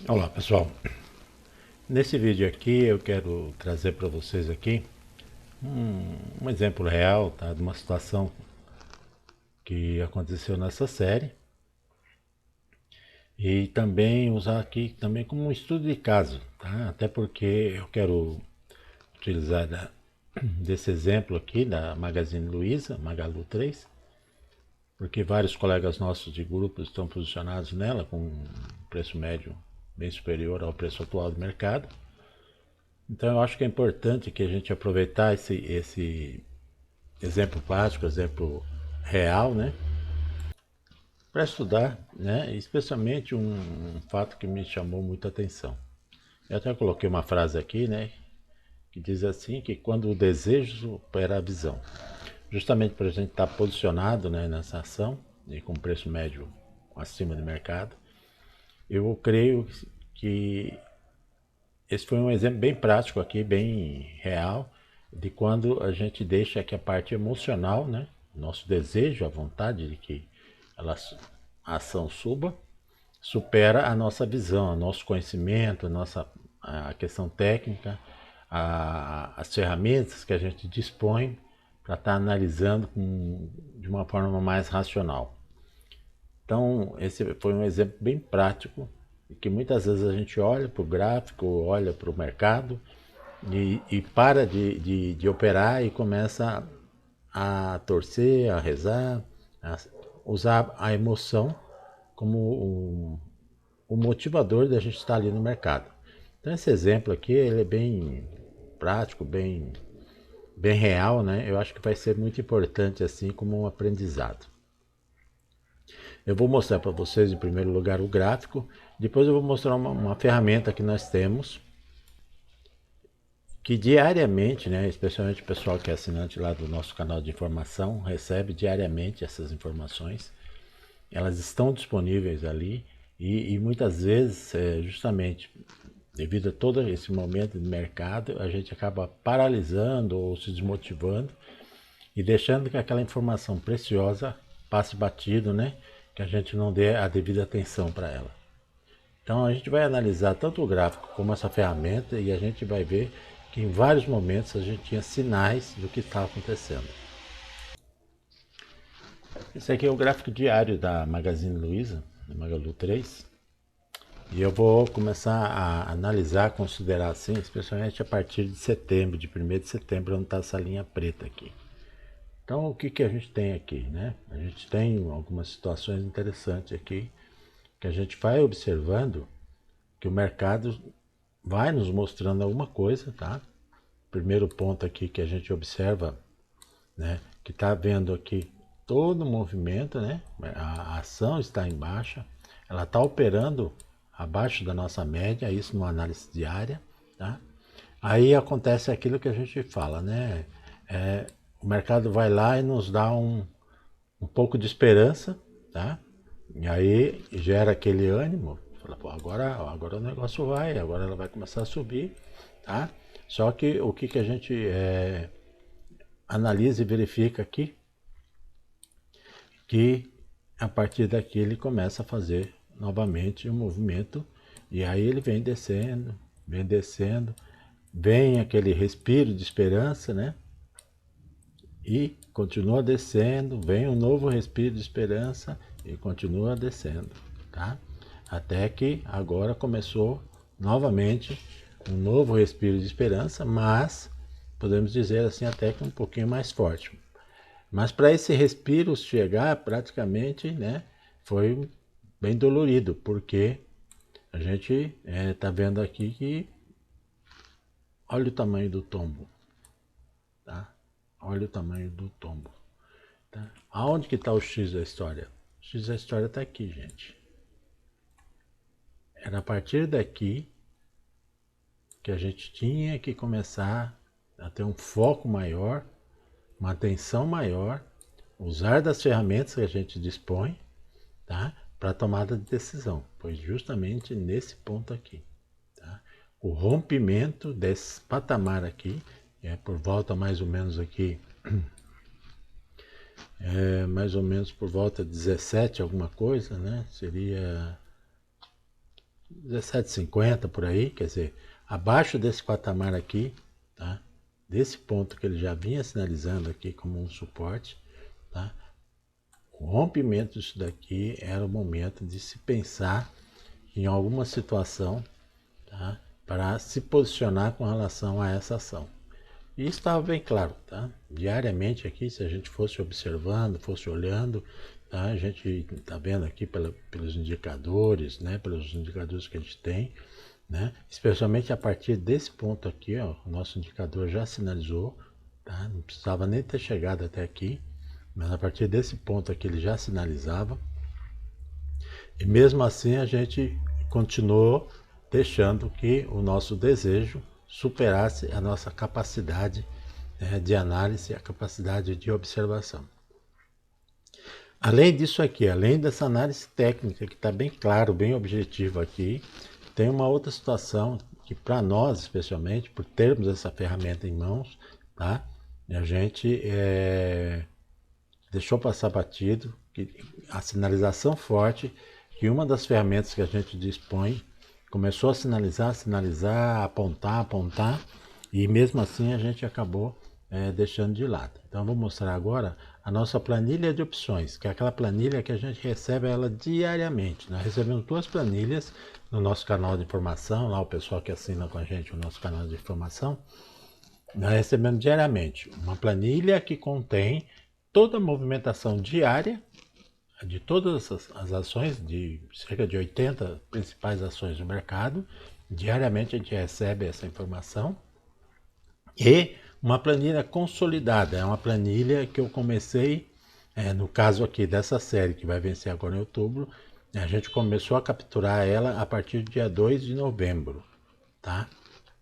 Olá pessoal, nesse vídeo aqui eu quero trazer para vocês aqui um exemplo real, tá, de uma situação que aconteceu nessa série e também usar aqui também como um estudo de caso, tá? Até porque eu quero utilizar desse exemplo aqui da Magazine Luiza, Magalu 3, porque vários colegas nossos de grupo estão posicionados nela com um preço médio bem superior ao preço atual do mercado. Então eu acho que é importante que a gente aproveitar esse exemplo prático, exemplo real, né, para estudar, né, especialmente um fato que me chamou muita atenção. Eu até coloquei uma frase aqui, né, que diz assim que quando o desejo supera a visão, justamente para a gente estar posicionado, né, nessa ação e com preço médio acima do mercado, eu creio que esse foi um exemplo bem prático aqui, bem real, de quando a gente deixa que a parte emocional, né, nosso desejo, a vontade de que ela, a ação suba, supera a nossa visão, o nosso conhecimento, a questão técnica, as ferramentas que a gente dispõe para estar analisando de uma forma mais racional. Então, esse foi um exemplo bem prático, que muitas vezes a gente olha para o gráfico, olha para o mercado e para de operar e começa a torcer, a rezar, a usar a emoção como o motivador da gente estar ali no mercado. Então esse exemplo aqui ele é bem prático, bem real, né? Eu acho que vai ser muito importante assim como um aprendizado. Eu vou mostrar para vocês em primeiro lugar o gráfico, depois eu vou mostrar uma ferramenta que nós temos que diariamente, né, especialmente o pessoal que é assinante lá do nosso canal de informação, recebe diariamente essas informações. Elas estão disponíveis ali e muitas vezes, justamente devido a todo esse momento de mercado, a gente acaba paralisando ou se desmotivando e deixando que aquela informação preciosa passe batido, né? Que a gente não dê a devida atenção para ela. Então a gente vai analisar tanto o gráfico como essa ferramenta e a gente vai ver que em vários momentos a gente tinha sinais do que estava acontecendo. Esse aqui é o gráfico diário da Magazine Luiza, da Magalu 3. E eu vou começar a analisar, considerar assim, especialmente a partir de setembro, de 1º de setembro, onde está essa linha preta aqui. Então o que, que a gente tem aqui, né? A gente tem algumas situações interessantes aqui, que a gente vai observando que o mercado vai nos mostrando alguma coisa, tá? Primeiro ponto aqui que a gente observa, né, que está vendo aqui todo o movimento, né? A ação está em baixa, ela está operando abaixo da nossa média, isso numa análise diária, tá? Aí acontece aquilo que a gente fala, né? O mercado vai lá e nos dá um pouco de esperança, tá? E aí gera aquele ânimo, fala, pô, agora o negócio vai, agora ela vai começar a subir, tá? Só que o que, que a gente analisa e verifica aqui, que a partir daqui ele começa a fazer novamente um movimento e aí ele vem descendo, vem aquele respiro de esperança, né? E continua descendo, vem um novo respiro de esperança e continua descendo, tá? Até que agora começou novamente um novo respiro de esperança, mas podemos dizer assim até que um pouquinho mais forte. Mas para esse respiro chegar praticamente, né, foi bem dolorido, porque a gente está vendo aqui que olha o tamanho do tombo, tá? Olha o tamanho do tombo. Tá? Aonde que está o X da história? O X da história está aqui, gente. Era a partir daqui que a gente tinha que começar a ter um foco maior, uma atenção maior, usar das ferramentas que a gente dispõe, tá? Para tomada de decisão. Pois justamente nesse ponto aqui. Tá? O rompimento desse patamar aqui, por volta mais ou menos aqui mais ou menos por volta de 17 alguma coisa, né? Seria 17,50 por aí, quer dizer, abaixo desse patamar aqui, tá? Desse ponto que ele já vinha sinalizando aqui como um suporte, tá? O rompimento disso daqui era o momento de se pensar em alguma situação, tá? Para se posicionar com relação a essa ação. E estava bem claro, tá? Diariamente aqui, se a gente fosse observando, fosse olhando, tá? A gente está vendo aqui pelos indicadores, né? Pelos indicadores que a gente tem, né? Especialmente a partir desse ponto aqui, ó, o nosso indicador já sinalizou, tá? Não precisava nem ter chegado até aqui, mas a partir desse ponto aqui ele já sinalizava. E mesmo assim a gente continuou deixando que o nosso desejo superasse a nossa capacidade, né, de análise, a capacidade de observação. Além disso aqui, além dessa análise técnica que está bem claro, bem objetivo aqui, tem uma outra situação que para nós, especialmente, por termos essa ferramenta em mãos, tá? A gente deixou passar batido a sinalização forte que uma das ferramentas que a gente dispõe começou a sinalizar, apontar, e mesmo assim a gente acabou deixando de lado. Então vou mostrar agora a nossa planilha de opções, que é aquela planilha que a gente recebe ela diariamente. Nós recebemos 2 planilhas no nosso canal de informação, lá o pessoal que assina com a gente o nosso canal de informação, nós recebemos diariamente uma planilha que contém toda a movimentação diária de todas as ações, de cerca de 80 principais ações do mercado. Diariamente a gente recebe essa informação. E uma planilha consolidada, é uma planilha que eu comecei, no caso aqui dessa série que vai vencer agora em outubro, a gente começou a capturar ela a partir do dia 2 de novembro, tá?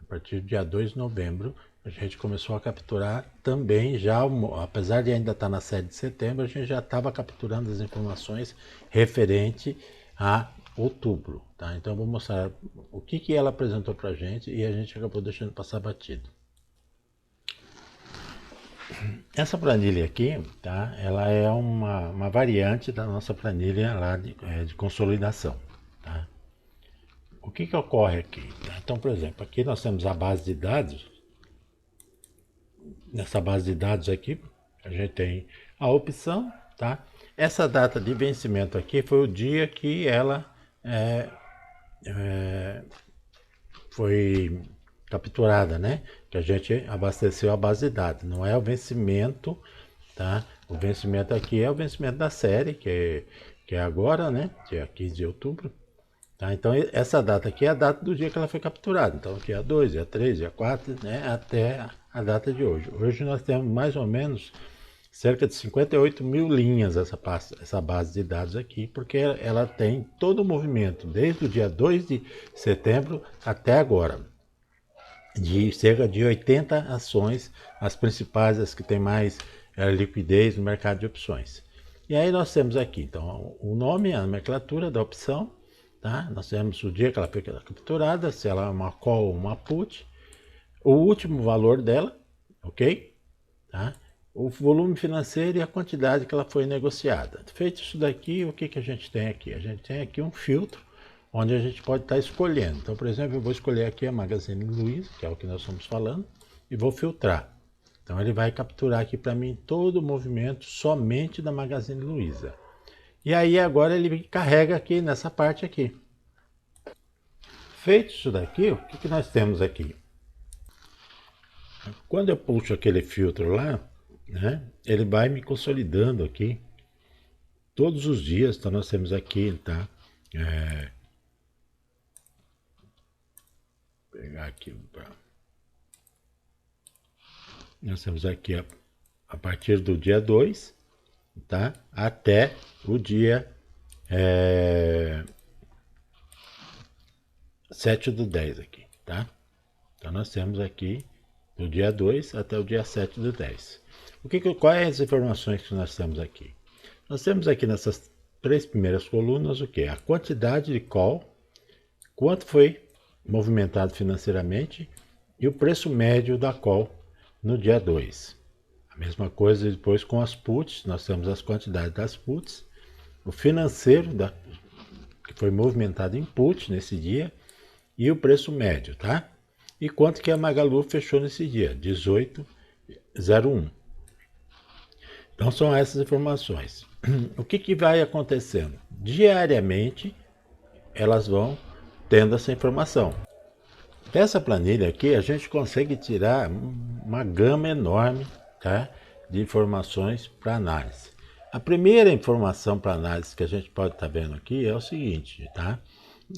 A partir do dia 2 de novembro, a gente começou a capturar também, já, apesar de ainda estar na série de setembro, a gente já estava capturando as informações referente a outubro, tá? Então eu vou mostrar o que ela apresentou para a gente e a gente acabou deixando passar batido. Essa planilha aqui, tá? Ela é uma variante da nossa planilha lá de consolidação, tá? O que ocorre aqui? Tá? Então, por exemplo, aqui nós temos a base de dados. Nessa base de dados aqui, a gente tem a opção, tá? Essa data de vencimento aqui foi o dia que ela foi capturada, né? Que a gente abasteceu a base de dados. Não é o vencimento, tá? O vencimento aqui é o vencimento da série, que é agora, né? Dia 15 de outubro. Tá? Então essa data aqui é a data do dia que ela foi capturada. Então aqui é a 2, dia 3, dia 4, né? Até a data de hoje. Hoje nós temos mais ou menos cerca de 58 mil linhas essa base de dados aqui, porque ela tem todo o movimento, desde o dia 2 de setembro até agora, de cerca de 80 ações, as principais, as que têm mais liquidez no mercado de opções. E aí nós temos aqui, então, o nome, a nomenclatura da opção, tá? Nós temos o dia que ela foi capturada, se ela é uma call ou uma put, o último valor dela, ok? Tá? O volume financeiro e a quantidade que ela foi negociada. Feito isso daqui, o que a gente tem aqui? A gente tem aqui um filtro onde a gente pode estar escolhendo. Então, por exemplo, eu vou escolher aqui a Magazine Luiza, que é o que nós estamos falando, e vou filtrar. Então ele vai capturar aqui para mim todo o movimento somente da Magazine Luiza. E aí agora ele carrega aqui nessa parte aqui. Feito isso daqui, o que nós temos aqui? Quando eu puxo aquele filtro lá, né, ele vai me consolidando aqui todos os dias. Então nós temos aqui, tá? Vou pegar aqui nós temos aqui a partir do dia 2, tá? Até o dia 7/10 aqui, tá? Então nós temos aqui do dia 2 até o dia 7/10. Quais as informações que nós temos aqui? Nós temos aqui nessas 3 primeiras colunas o que? A quantidade de call, quanto foi movimentado financeiramente e o preço médio da call no dia 2. A mesma coisa depois com as puts, nós temos as quantidades das puts, o financeiro foi movimentado em put nesse dia e o preço médio, tá? E quanto que a Magalu fechou nesse dia? 18,01. Então são essas informações. O que vai acontecendo? Diariamente elas vão tendo essa informação. Dessa planilha aqui a gente consegue tirar uma gama enorme, tá, de informações para análise. A primeira informação para análise que a gente pode estar vendo aqui é o seguinte, tá?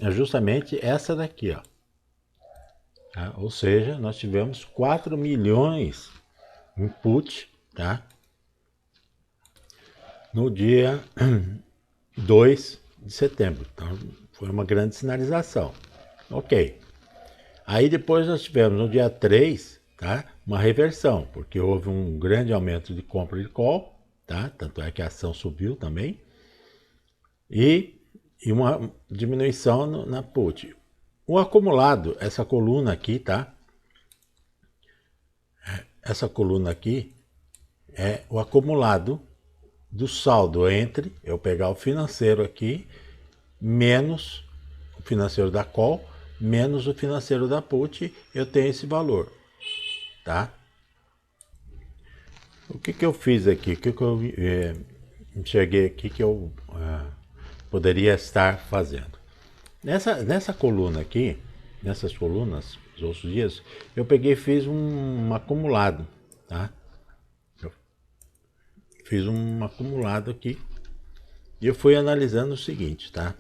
É justamente essa daqui, ó. Tá? Ou seja, nós tivemos 4 milhões input, tá? No dia 2 de setembro. Então, foi uma grande sinalização. Ok. Aí depois nós tivemos no dia 3, tá? Uma reversão, porque houve um grande aumento de compra de call, tá? Tanto é que a ação subiu também. E uma diminuição na put. O acumulado, essa coluna aqui, tá? Essa coluna aqui é o acumulado do saldo entre eu pegar o financeiro aqui, menos o financeiro da call, menos o financeiro da put, eu tenho esse valor, tá? O que eu fiz aqui? O que eu enxerguei aqui que eu poderia estar fazendo? Nessa coluna aqui, nessas colunas, os outros dias, eu peguei e fiz um acumulado, tá? Eu fiz um acumulado aqui e eu fui analisando o seguinte, tá?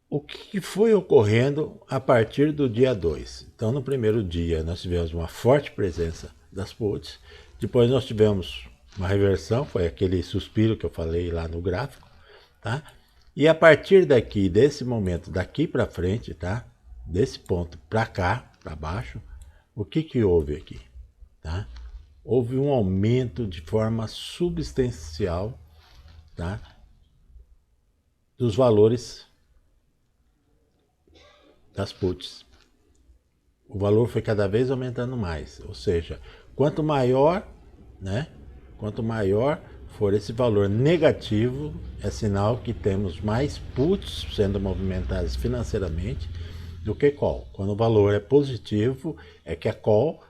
O que foi ocorrendo a partir do dia 2? Então, no primeiro dia, nós tivemos uma forte presença das puts, depois nós tivemos uma reversão, foi aquele suspiro que eu falei lá no gráfico, tá? E a partir daqui, desse momento, daqui para frente, tá? Desse ponto para cá, para baixo, o que houve aqui, tá? Houve um aumento de forma substancial, tá? Dos valores das puts. O valor foi cada vez aumentando mais, ou seja, quanto maior, né? Quanto maior for esse valor negativo, é sinal que temos mais puts sendo movimentadas financeiramente do que call. Quando o valor é positivo, é que a call,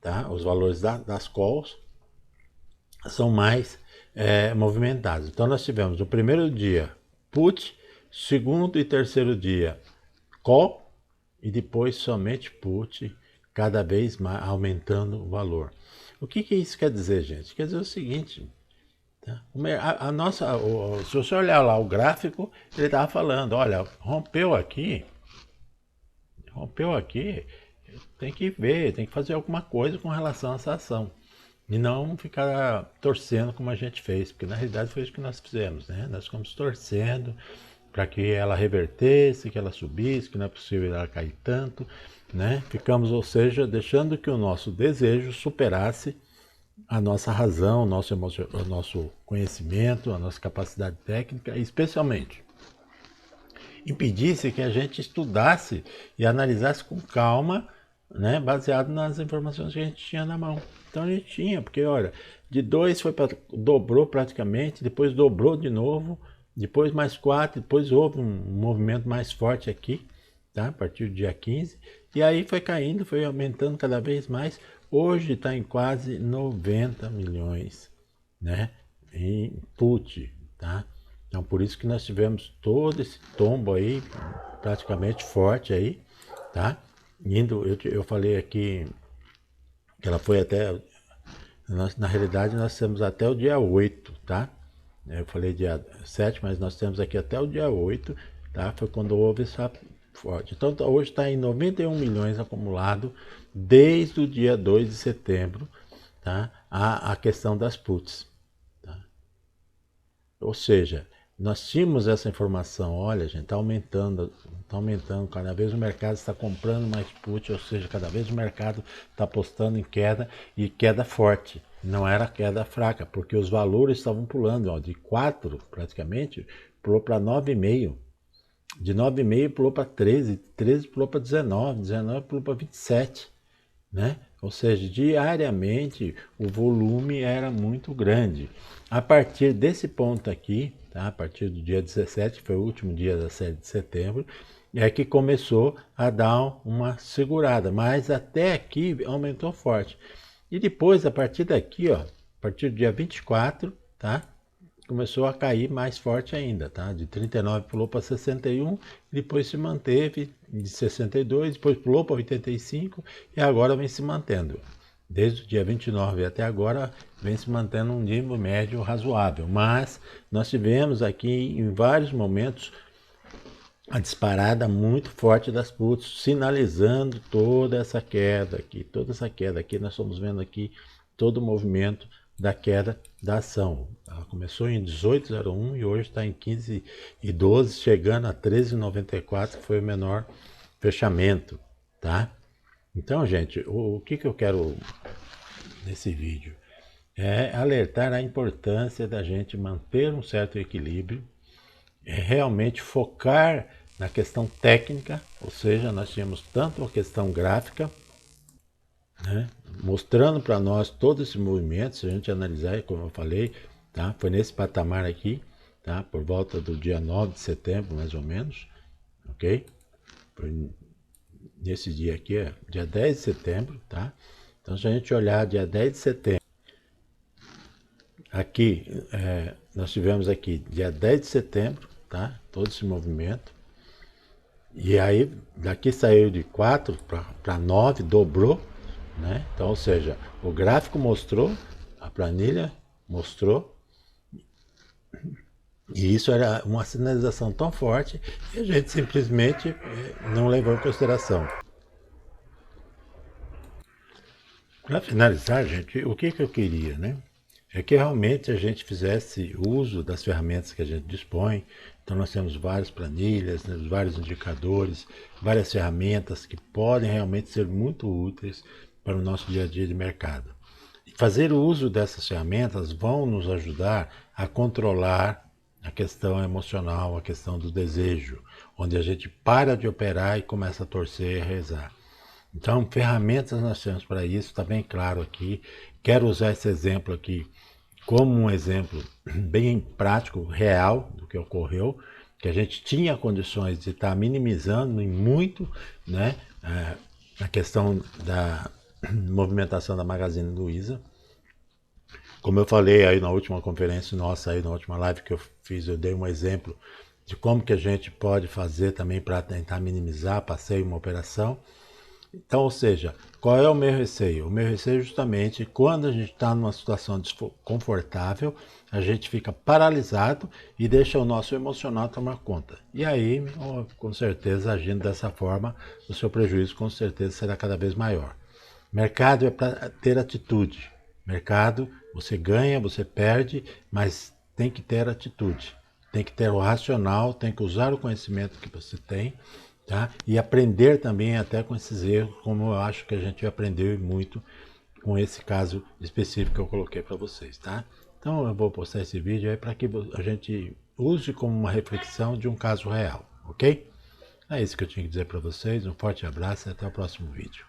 tá? Os valores das calls são mais movimentados. Então nós tivemos no primeiro dia put, segundo e terceiro dia call, e depois somente put, cada vez mais aumentando o valor. O que isso quer dizer, gente? Quer dizer o seguinte, tá? Se você olhar lá o gráfico, ele estava falando, olha, rompeu aqui, tem que ver, tem que fazer alguma coisa com relação a essa ação. E não ficar torcendo como a gente fez, porque na realidade foi isso que nós fizemos, né? Nós ficamos torcendo para que ela revertesse, que ela subisse, que não é possível ela cair tanto, né? Ficamos, ou seja, deixando que o nosso desejo superasse a nossa razão, o nosso conhecimento, a nossa capacidade técnica, e especialmente impedisse que a gente estudasse e analisasse com calma, né, baseado nas informações que a gente tinha na mão. Então a gente tinha, porque olha, de 2 dobrou praticamente, depois dobrou de novo, depois mais 4, depois houve um movimento mais forte aqui, tá? A partir do dia 15, e aí foi caindo, foi aumentando cada vez mais. Hoje está em quase 90 milhões, né, em put, tá? Então por isso que nós tivemos todo esse tombo aí, praticamente forte aí, tá? Eu falei aqui que ela foi até, na realidade nós temos até o dia 8, tá? Eu falei dia 7, mas nós temos aqui até o dia 8, tá? Foi quando houve essa forte. Então hoje está em 91 milhões acumulado desde o dia 2 de setembro, tá? A questão das puts, tá? Ou seja, nós tínhamos essa informação, olha gente, está aumentando, cada vez o mercado está comprando mais put, ou seja, cada vez o mercado está apostando em queda, e queda forte, não era queda fraca, porque os valores estavam pulando, ó, de 4 praticamente, pulou para 9,5, de 9,5 pulou para 13, 13 pulou para 19, 19 pulou para 27, né? Ou seja, diariamente o volume era muito grande. A partir desse ponto aqui, tá? A partir do dia 17, que foi o último dia da série de setembro, é que começou a dar uma segurada, mas até aqui aumentou forte. E depois, a partir daqui, ó, a partir do dia 24, tá? Começou a cair mais forte ainda, tá? De 39 pulou para 61, depois se manteve de 62, depois pulou para 85 e agora vem se mantendo. Desde o dia 29 até agora vem se mantendo um nível médio razoável, mas nós tivemos aqui em vários momentos a disparada muito forte das puts, sinalizando toda essa queda aqui, nós estamos vendo aqui todo o movimento da queda da ação. Ela começou em 18,01 e hoje está em 15,12, chegando a 13,94, que foi o menor fechamento, tá? Então, gente, o que eu quero nesse vídeo é alertar a importância da gente manter um certo equilíbrio, realmente focar na questão técnica, ou seja, nós tínhamos tanto a questão gráfica, né, mostrando para nós todo esse movimento, se a gente analisar, como eu falei, tá, foi nesse patamar aqui, tá, por volta do dia 9 de setembro, mais ou menos, ok? Foi nesse dia aqui, dia 10 de setembro, tá? Então, se a gente olhar dia 10 de setembro, aqui, nós tivemos aqui dia 10 de setembro, tá? Todo esse movimento. E aí, daqui saiu de 4 para 9, dobrou, né? Então, ou seja, o gráfico mostrou, a planilha mostrou, e isso era uma sinalização tão forte que a gente simplesmente não levou em consideração. Para finalizar, gente, o que eu queria, né? É que realmente a gente fizesse uso das ferramentas que a gente dispõe. Então nós temos várias planilhas, né, vários indicadores, várias ferramentas que podem realmente ser muito úteis para o nosso dia a dia de mercado. E fazer o uso dessas ferramentas vão nos ajudar a controlar a questão emocional, a questão do desejo, onde a gente para de operar e começa a torcer e a rezar. Então, ferramentas nós temos para isso, está bem claro aqui. Quero usar esse exemplo aqui como um exemplo bem prático, real, do que ocorreu, que a gente tinha condições de estar minimizando em muito, né, a questão da movimentação da Magazine Luiza. Como eu falei aí na última conferência nossa, aí na última live que eu fiz, eu dei um exemplo de como que a gente pode fazer também para tentar minimizar, passei uma operação. Então, ou seja, qual é o meu receio? O meu receio é justamente quando a gente está numa situação desconfortável, a gente fica paralisado e deixa o nosso emocional tomar conta. E aí, com certeza, agindo dessa forma, o seu prejuízo com certeza será cada vez maior. Mercado é para ter atitude. Mercado, você ganha, você perde, mas tem que ter atitude. Tem que ter o racional, tem que usar o conhecimento que você tem, tá? E aprender também até com esses erros, como eu acho que a gente aprendeu muito com esse caso específico que eu coloquei para vocês, tá? Então eu vou postar esse vídeo aí para que a gente use como uma reflexão de um caso real, ok? É isso que eu tinha que dizer para vocês, um forte abraço e até o próximo vídeo.